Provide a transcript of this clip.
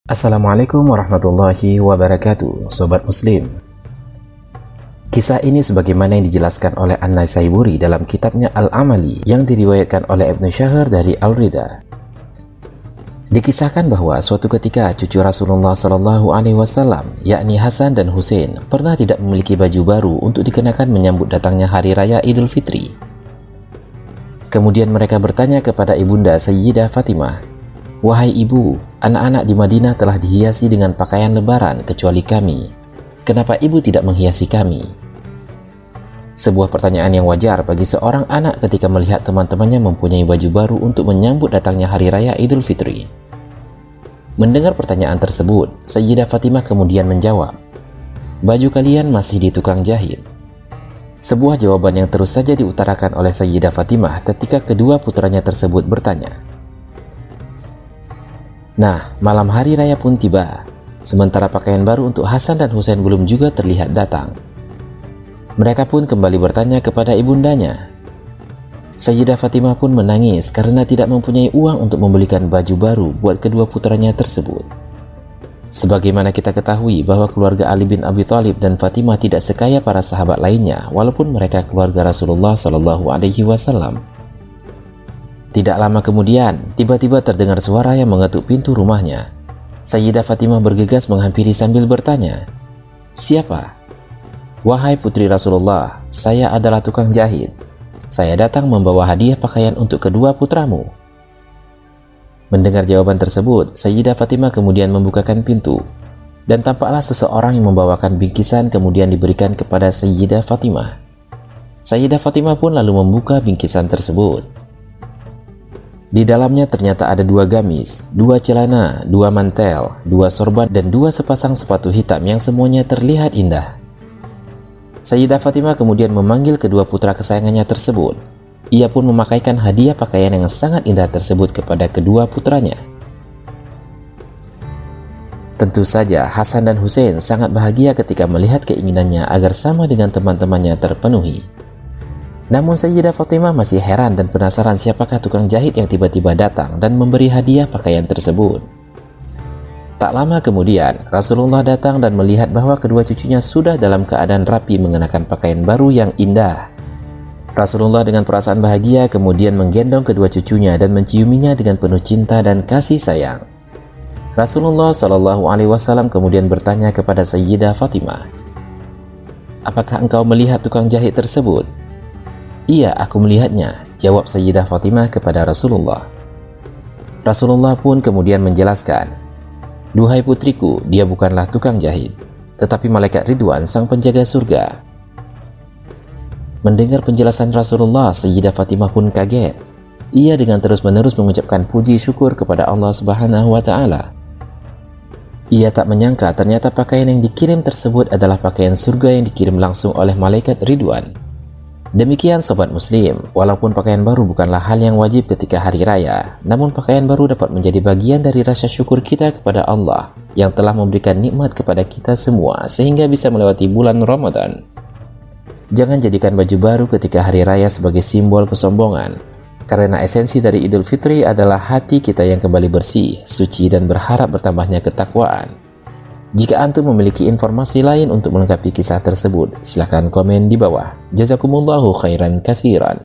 Assalamualaikum warahmatullahi wabarakatuh, Sobat Muslim. Kisah ini sebagaimana yang dijelaskan oleh An-Naisaburi dalam kitabnya Al-Amali yang diriwayatkan oleh Ibnu Syahr dari Al-Ridha. Dikisahkan bahwa suatu ketika cucu Rasulullah SAW, yakni Hasan dan Husain, pernah tidak memiliki baju baru untuk dikenakan menyambut datangnya hari raya Idul Fitri. Kemudian mereka bertanya kepada ibunda Sayyidah Fatimah, "Wahai ibu, anak-anak di Madinah telah dihiasi dengan pakaian lebaran kecuali kami. Kenapa ibu tidak menghiasi kami?" Sebuah pertanyaan yang wajar bagi seorang anak ketika melihat teman-temannya mempunyai baju baru untuk menyambut datangnya hari raya Idul Fitri. Mendengar pertanyaan tersebut, Sayyidah Fatimah kemudian menjawab, "Baju kalian masih di tukang jahit." Sebuah jawaban yang terus saja diutarakan oleh Sayyidah Fatimah ketika kedua putranya tersebut bertanya. Nah, malam hari raya pun tiba, sementara pakaian baru untuk Hasan dan Husain belum juga terlihat datang. Mereka pun kembali bertanya kepada ibundanya. Sayyidah Fatimah pun menangis karena tidak mempunyai uang untuk membelikan baju baru buat kedua putranya tersebut. Sebagaimana kita ketahui bahwa keluarga Ali bin Abi Thalib dan Fatimah tidak sekaya para sahabat lainnya, walaupun mereka keluarga Rasulullah SAW. Tidak lama kemudian, tiba-tiba terdengar suara yang mengetuk pintu rumahnya. Sayyidah Fatimah bergegas menghampiri sambil bertanya, "Siapa?" "Wahai putri Rasulullah, saya adalah tukang jahit. Saya datang membawa hadiah pakaian untuk kedua putramu." Mendengar jawaban tersebut, Sayyidah Fatimah kemudian membukakan pintu, dan tampaklah seseorang yang membawakan bingkisan kemudian diberikan kepada Sayyidah Fatimah. Sayyidah Fatimah pun lalu membuka bingkisan tersebut. Di dalamnya ternyata ada 2 gamis, 2 celana, 2 mantel, 2 sorban, dan 2 sepasang sepatu hitam yang semuanya terlihat indah. Sayyidah Fatimah kemudian memanggil kedua putra kesayangannya tersebut. Ia pun memakaikan hadiah pakaian yang sangat indah tersebut kepada kedua putranya. Tentu saja Hasan dan Husain sangat bahagia ketika melihat keinginannya agar sama dengan teman-temannya terpenuhi. Namun Sayyidah Fatimah masih heran dan penasaran siapakah tukang jahit yang tiba-tiba datang dan memberi hadiah pakaian tersebut. Tak lama kemudian, Rasulullah datang dan melihat bahwa kedua cucunya sudah dalam keadaan rapi mengenakan pakaian baru yang indah. Rasulullah dengan perasaan bahagia kemudian menggendong kedua cucunya dan menciuminya dengan penuh cinta dan kasih sayang. Rasulullah SAW kemudian bertanya kepada Sayyidah Fatimah, "Apakah engkau melihat tukang jahit tersebut?" "Iya, aku melihatnya," jawab Sayyidah Fatimah kepada Rasulullah. Rasulullah pun kemudian menjelaskan, "Duhai putriku, dia bukanlah tukang jahit, tetapi malaikat Ridwan, sang penjaga surga." Mendengar penjelasan Rasulullah, Sayyidah Fatimah pun kaget. Ia dengan terus-menerus mengucapkan puji syukur kepada Allah Subhanahu wa Ta'ala. Ia tak menyangka ternyata pakaian yang dikirim tersebut adalah pakaian surga yang dikirim langsung oleh malaikat Ridwan. Demikian Sobat Muslim, walaupun pakaian baru bukanlah hal yang wajib ketika hari raya, namun pakaian baru dapat menjadi bagian dari rasa syukur kita kepada Allah yang telah memberikan nikmat kepada kita semua sehingga bisa melewati bulan Ramadan. Jangan jadikan baju baru ketika hari raya sebagai simbol kesombongan, karena esensi dari Idul Fitri adalah hati kita yang kembali bersih, suci, dan berharap bertambahnya ketakwaan. Jika antum memiliki informasi lain untuk melengkapi kisah tersebut, silakan komen di bawah. Jazakumullahu khairan katsiran.